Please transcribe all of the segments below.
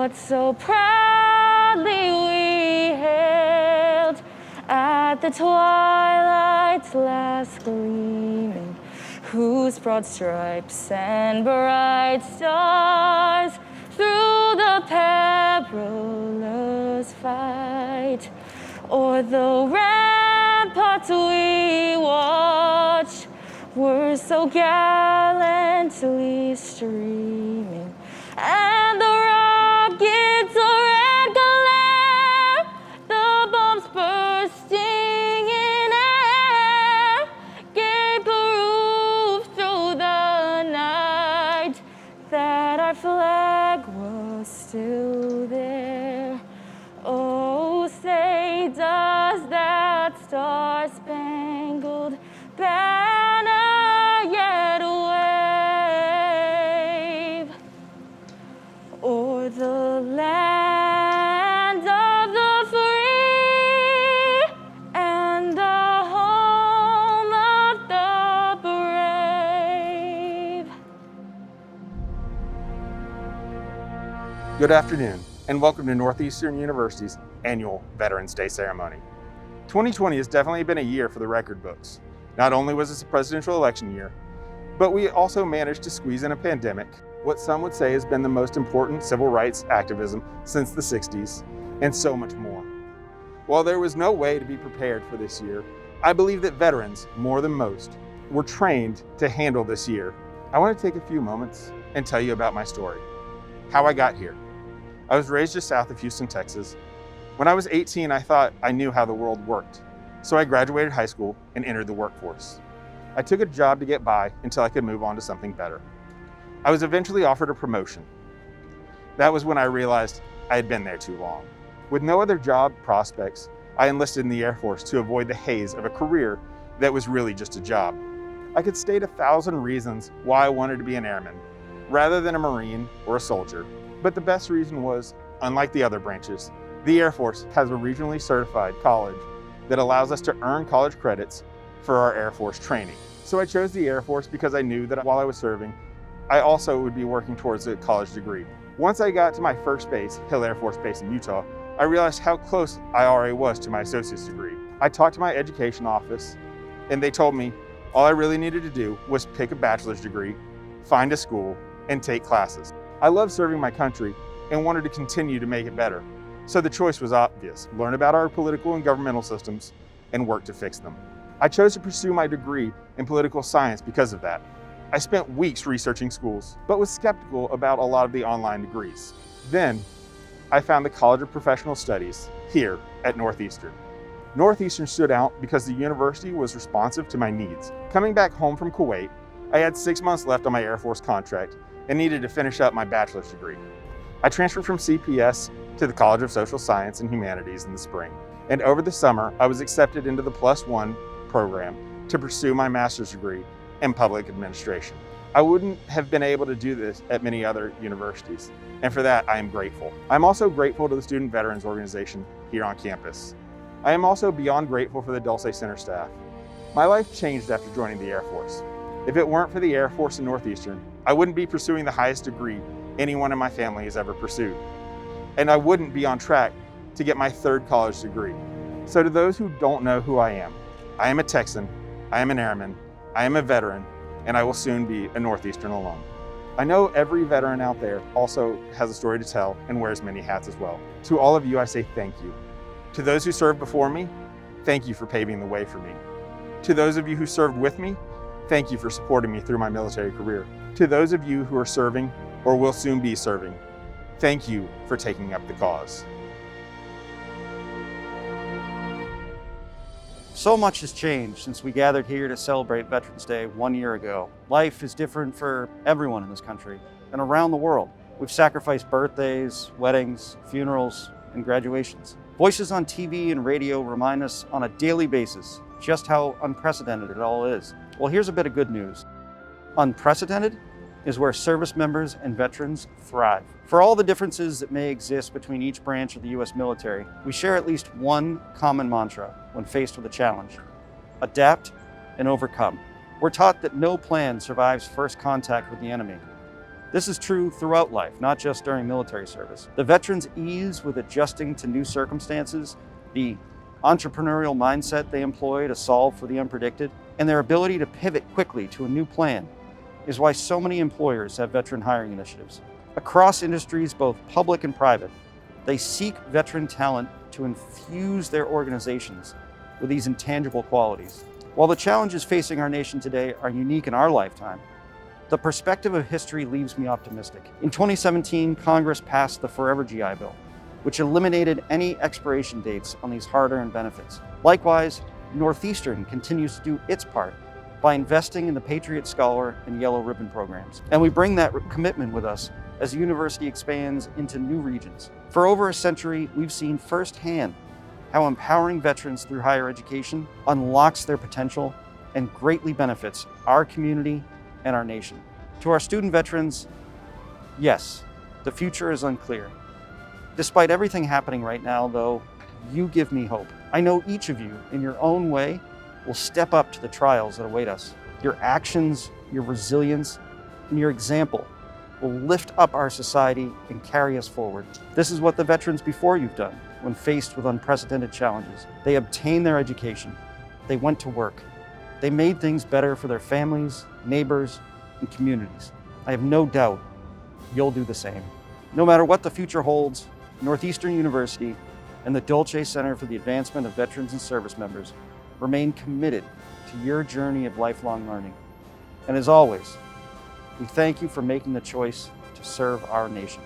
what so proudly we hailed at the twilight's last gleaming, whose broad stripes and bright stars through the perilous fight o'er the ramparts we watched were so gallantly streaming, and the rockets' red glare, the bombs bursting in air, gave proof through the night that our flag was still there. Oh, say does that star-spangled banner yet wave o'er the land of the free and the home of the brave? Good afternoon, and welcome to Northeastern University's annual Veterans Day ceremony. 2020 has definitely been a year for the record books. Not only was this a presidential election year, but we also managed to squeeze in a pandemic, what some would say has been the most important civil rights activism since the 60s, and so much more. While there was no way to be prepared for this year, I believe that veterans, more than most, were trained to handle this year. I want to take a few moments and tell you about my story, how I got here. I was raised just south of Houston, Texas. When I was 18, I thought I knew how the world worked. So I graduated high school and entered the workforce. I took a job to get by until I could move on to something better. I was eventually offered a promotion. That was when I realized I had been there too long. With no other job prospects, I enlisted in the Air Force to avoid the haze of a career that was really just a job. I could state 1,000 reasons why I wanted to be an airman, rather than a Marine or a soldier. But the best reason was, unlike the other branches, the Air Force has a regionally certified college that allows us to earn college credits for our Air Force training. So I chose the Air Force because I knew that while I was serving, I also would be working towards a college degree. Once I got to my first base, Hill Air Force Base in Utah, I realized how close I already was to my associate's degree. I talked to my education office, and they told me all I really needed to do was pick a bachelor's degree, find a school, and take classes. I love serving my country and wanted to continue to make it better. So the choice was obvious: learn about our political and governmental systems and work to fix them. I chose to pursue my degree in political science because of that. I spent weeks researching schools, but was skeptical about a lot of the online degrees. Then, I found the College of Professional Studies here at Northeastern. Northeastern stood out because the university was responsive to my needs. Coming back home from Kuwait, I had 6 months left on my Air Force contract and needed to finish up my bachelor's degree. I transferred from CPS to the College of Social Science and Humanities in the spring. And over the summer, I was accepted into the +1 program to pursue my master's degree in public administration. I wouldn't have been able to do this at many other universities, and for that, I am grateful. I'm also grateful to the Student Veterans Organization here on campus. I am also beyond grateful for the Dulce Center staff. My life changed after joining the Air Force. If it weren't for the Air Force and Northeastern, I wouldn't be pursuing the highest degree anyone in my family has ever pursued. And I wouldn't be on track to get my 3rd college degree. So to those who don't know who I am a Texan, I am an airman, I am a veteran, and I will soon be a Northeastern alum. I know every veteran out there also has a story to tell and wears many hats as well. To all of you, I say thank you. To those who served before me, thank you for paving the way for me. To those of you who served with me, thank you for supporting me through my military career. To those of you who are serving or will soon be serving, thank you for taking up the cause. So much has changed since we gathered here to celebrate Veterans Day 1 year ago. Life is different for everyone in this country and around the world. We've sacrificed birthdays, weddings, funerals, and graduations. Voices on TV and radio remind us on a daily basis just how unprecedented it all is. Well, here's a bit of good news. Unprecedented is where service members and veterans thrive. For all the differences that may exist between each branch of the U.S. military, we share at least one common mantra when faced with a challenge: adapt and overcome. We're taught that no plan survives first contact with the enemy. This is true throughout life, not just during military service. The veterans' ease with adjusting to new circumstances, the entrepreneurial mindset they employ to solve for the unpredicted, and their ability to pivot quickly to a new plan is why so many employers have veteran hiring initiatives. Across industries, both public and private, they seek veteran talent to infuse their organizations with these intangible qualities. While the challenges facing our nation today are unique in our lifetime, the perspective of history leaves me optimistic. In 2017, Congress passed the Forever GI Bill, which eliminated any expiration dates on these hard-earned benefits. Likewise, Northeastern continues to do its part by investing in the Patriot Scholar and Yellow Ribbon programs. And we bring that commitment with us as the university expands into new regions. For over a century, we've seen firsthand how empowering veterans through higher education unlocks their potential and greatly benefits our community and our nation. To our student veterans, yes, the future is unclear. Despite everything happening right now, though, you give me hope. I know each of you, in your own way, will step up to the trials that await us. Your actions, your resilience, and your example will lift up our society and carry us forward. This is what the veterans before you've done when faced with unprecedented challenges. They obtained their education. They went to work. They made things better for their families, neighbors, and communities. I have no doubt you'll do the same. No matter what the future holds, Northeastern University and the Dolce Center for the Advancement of Veterans and Service Members remain committed to your journey of lifelong learning. And as always, we thank you for making the choice to serve our nation.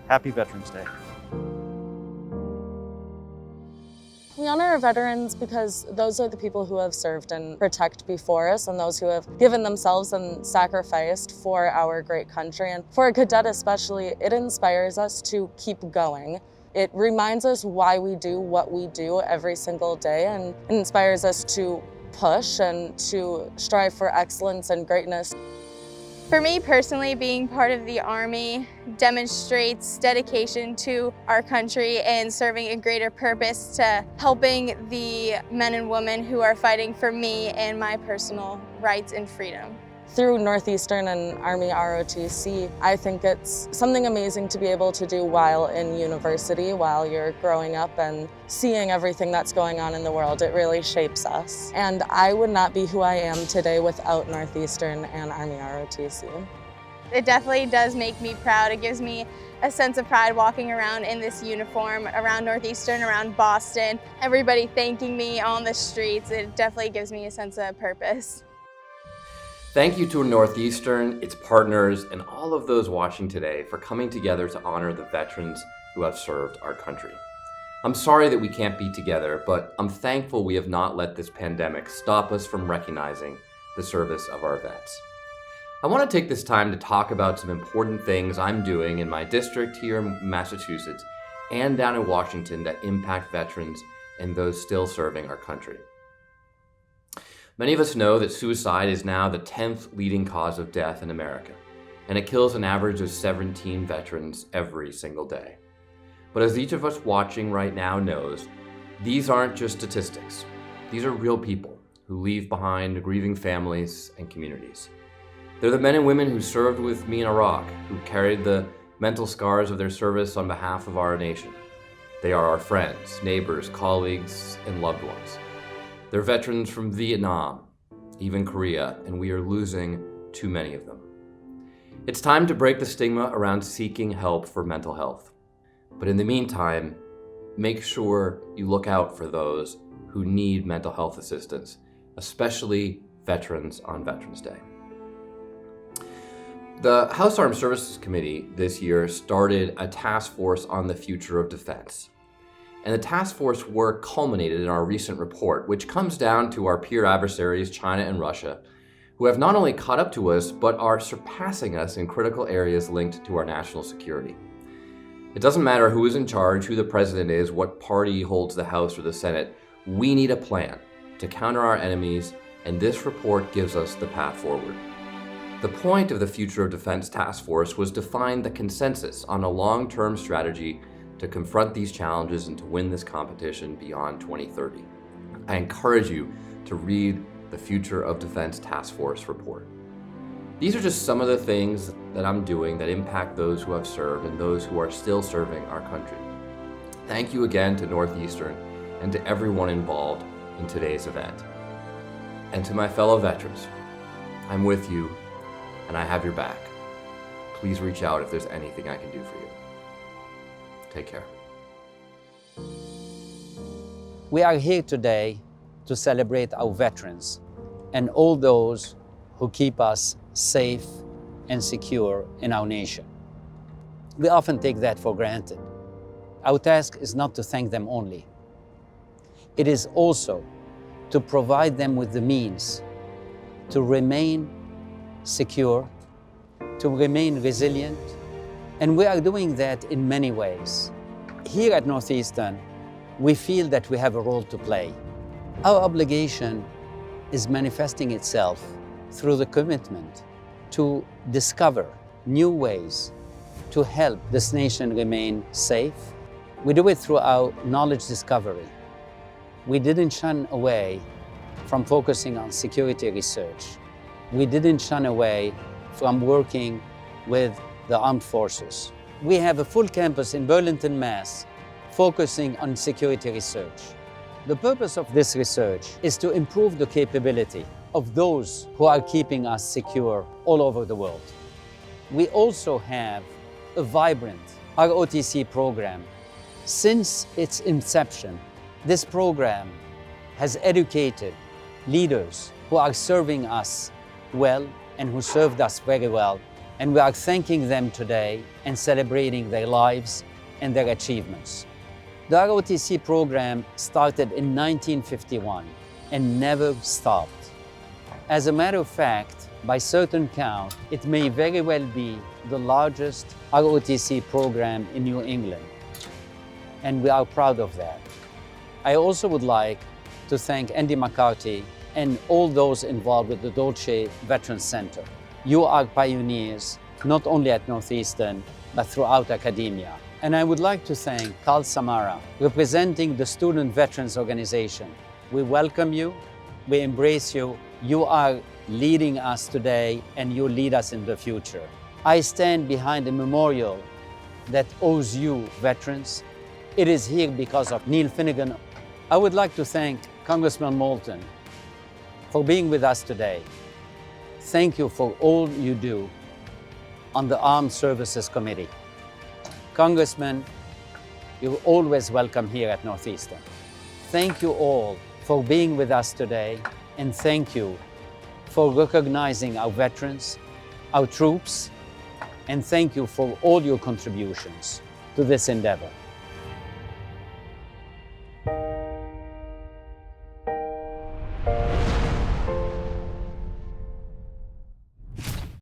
Happy Veterans Day. We honor our veterans because those are the people who have served and protect before us, and those who have given themselves and sacrificed for our great country. And for a cadet especially, it inspires us to keep going. It reminds us why we do what we do every single day, and inspires us to push and to strive for excellence and greatness. For me personally, being part of the Army demonstrates dedication to our country and serving a greater purpose to helping the men and women who are fighting for me and my personal rights and freedom. Through Northeastern and Army ROTC, I think it's something amazing to be able to do while in university, while you're growing up and seeing everything that's going on in the world. It really shapes us. And I would not be who I am today without Northeastern and Army ROTC. It definitely does make me proud. It gives me a sense of pride walking around in this uniform, around Northeastern, around Boston, everybody thanking me on the streets. It definitely gives me a sense of purpose. Thank you to Northeastern, its partners, and all of those watching today for coming together to honor the veterans who have served our country. I'm sorry that we can't be together, but I'm thankful we have not let this pandemic stop us from recognizing the service of our vets. I want to take this time to talk about some important things I'm doing in my district here in Massachusetts and down in Washington that impact veterans and those still serving our country. Many of us know that suicide is now the 10th leading cause of death in America, and it kills an average of 17 veterans every single day. But as each of us watching right now knows, these aren't just statistics. These are real people who leave behind grieving families and communities. They're the men and women who served with me in Iraq, who carried the mental scars of their service on behalf of our nation. They are our friends, neighbors, colleagues, and loved ones. They're veterans from Vietnam, even Korea, and we are losing too many of them. It's time to break the stigma around seeking help for mental health. But in the meantime, make sure you look out for those who need mental health assistance, especially veterans on Veterans Day. The House Armed Services Committee this year started a task force on the future of defense. And the task force work culminated in our recent report, which comes down to our peer adversaries, China and Russia, who have not only caught up to us, but are surpassing us in critical areas linked to our national security. It doesn't matter who is in charge, who the president is, what party holds the House or the Senate. We need a plan to counter our enemies, and this report gives us the path forward. The point of the Future of Defense Task Force was to find the consensus on a long-term strategy to confront these challenges and to win this competition beyond 2030. I encourage you to read the Future of Defense Task Force report. These are just some of the things that I'm doing that impact those who have served and those who are still serving our country. Thank you again to Northeastern and to everyone involved in today's event. And to my fellow veterans, I'm with you and I have your back. Please reach out if there's anything I can do for you. Take care. We are here today to celebrate our veterans and all those who keep us safe and secure in our nation. We often take that for granted. Our task is not to thank them only. It is also to provide them with the means to remain secure, to remain resilient, and we are doing that in many ways. Here at Northeastern, we feel that we have a role to play. Our obligation is manifesting itself through the commitment to discover new ways to help this nation remain safe. We do it through our knowledge discovery. We didn't shun away from focusing on security research. We didn't shun away from working with the armed forces. We have a full campus in Burlington, Mass, focusing on security research. The purpose of this research is to improve the capability of those who are keeping us secure all over the world. We also have a vibrant ROTC program. Since its inception, this program has educated leaders who are serving us well and who served us very well, and we are thanking them today and celebrating their lives and their achievements. The ROTC program started in 1951 and never stopped. As a matter of fact, by certain count, it may very well be the largest ROTC program in New England, and we are proud of that. I also would like to thank Andy McCarthy and all those involved with the Dolce Veterans Center. You are pioneers, not only at Northeastern, but throughout academia. And I would like to thank Carl Samara, representing the Student Veterans Organization. We welcome you, we embrace you. You are leading us today and you lead us in the future. I stand behind a memorial that owes you, veterans. It is here because of Neil Finnegan. I would like to thank Congressman Moulton for being with us today. Thank you for all you do on the Armed Services Committee. Congressman, you're always welcome here at Northeastern. Thank you all for being with us today, and thank you for recognizing our veterans, our troops, and thank you for all your contributions to this endeavor.